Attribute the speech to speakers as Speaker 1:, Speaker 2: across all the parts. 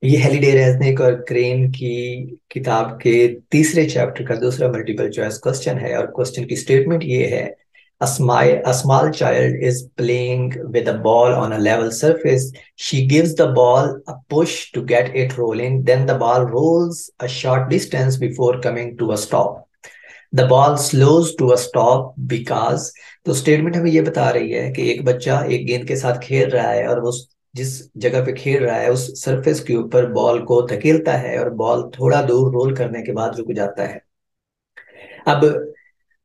Speaker 1: ये हेलिडे रेजनिक और क्रेन की किताब के तीसरे चैप्टर का दूसरा मल्टीपल चॉइस क्वेश्चन है, और क्वेश्चन की स्टेटमेंट ये है: a small child is playing with a ball on a level surface. She gives the ball a push to get it rolling. Then the ball rolls a short distance before coming to a stop. The ball slows to a stop because। तो statement हमें ये बता रही है कि एक बच्चा एक गेंद के साथ खेल रहा है, और वो जिस जगह पे खेल रहा है उस सरफेस के ऊपर बॉल को धकेलता है, और बॉल थोड़ा दूर रोल करने के बाद रुक जाता है। अब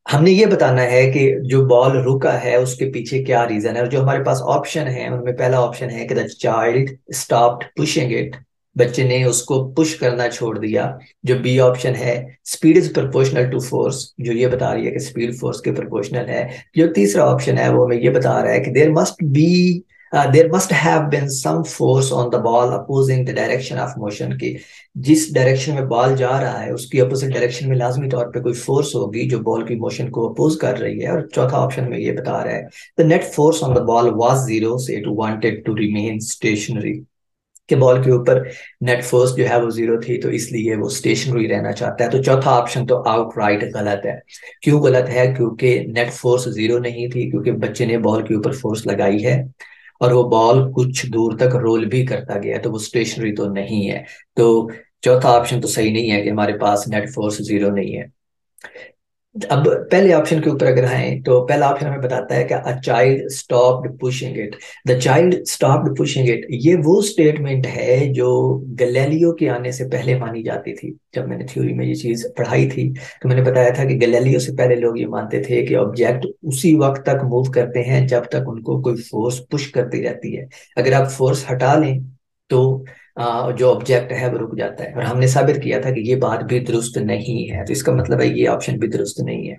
Speaker 1: हमने ये बताना है कि जो बॉल रुका है उसके पीछे क्या रीजन है, और जो हमारे पास ऑप्शन है उनमें पहला ऑप्शन है कि the child stopped pushing it. बच्चे ने उसको पुश करना छोड़ दिया। जो बी ऑप्शन है, speed is proportional to force, जो ये बता रही है कि स्पीड फोर्स के प्रोपोर्शनल है। जो तीसरा ऑप्शन है वो हमें ये बता रहा है कि there must have been some force on the ball opposing the direction of motion की। जिस डायरेक्शन में बॉल जा रहा है उसकी अपोजिट डायरेक्शन में लाजमी तौर पे कोई फोर्स होगी जो बॉल की मोशन को अपोज कर रही है। और चौथा ऑप्शन में ये बता रहा है the net force on the ball was zero, so it wanted to remain stationary. कि बॉल के ऊपर नेट फोर्स जो है वो जीरो थी, तो इसलिए वो स्टेशनरी रहना चाहता है। तो चौथा ऑप्शन तो आउटराइट गलत है। क्यों गलत है? क्योंकि नेट फोर्स जीरो नहीं थी, क्योंकि बच्चे ने बॉल के ऊपर फोर्स लगाई है और वो बॉल कुछ दूर तक रोल भी करता गया, तो वो स्टेशनरी तो नहीं है। तो चौथा ऑप्शन तो सही नहीं है कि हमारे पास नेट फोर्स जीरो नहीं है। अब पहले ऑप्शन के ऊपर अगर आए तो पहला ऑप्शन हमें बताता है कि a child stopped pushing it. The child stopped pushing it, ये वो स्टेटमेंट है जो गैलीलियो के आने से पहले मानी जाती थी। जब मैंने थ्योरी में ये चीज पढ़ाई थी तो मैंने बताया था कि गैलीलियो से पहले लोग ये मानते थे कि ऑब्जेक्ट उसी वक्त तक मूव करते हैं जब तक उनको कोई फोर्स पुश करती रहती है। अगर आप फोर्स हटा लें तो जो ऑब्जेक्ट है वो रुक जाता है। और हमने साबित किया था कि ये बात भी दुरुस्त नहीं है, तो इसका मतलब है ये ऑप्शन भी दुरुस्त नहीं है।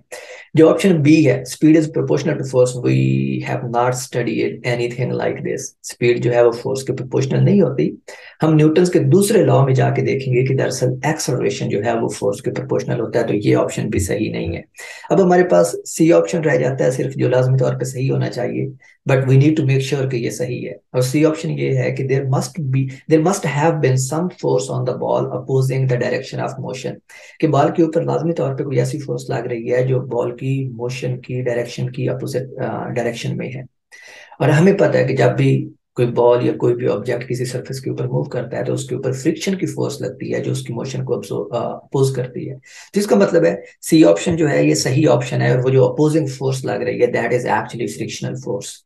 Speaker 1: जो ऑप्शन बी है, speed is proportional to force, we have not studied anything like this. Speed जो है वो फोर्स के प्रोपोर्शनल नहीं होती। हम न्यूटन के दूसरे लॉ में जाके देखेंगे कि दरअसल एक्सलरेशन जो है वो फोर्स के प्रोपोर्शनल होता है, तो ये ऑप्शन भी सही नहीं है। अब हमारे पास सी ऑप्शन रह जाता है सिर्फ, जो लाजमी तौर पर सही होना चाहिए, but we need to make sure कि ये सही है। और सी ऑप्शन ये है कि there must have been some force on the ball opposing the direction of motion. कि बॉल के ऊपर लाजमी तौर पे कोई ऐसी फोर्स लग रही है जो बॉल की मोशन की डायरेक्शन की अपोजिट डायरेक्शन में है। और हमें पता है कि जब भी कोई बॉल या कोई भी ऑब्जेक्ट किसी सरफेस के ऊपर मूव करता है तो उसके ऊपर फ्रिक्शन की फोर्स लगती है जो उसकी मोशन को अपोज करती है। तो इसका मतलब है सी ऑप्शन जो है ये सही ऑप्शन है, और वो जो अपोजिंग फोर्स लग रही है that is actually fictional force.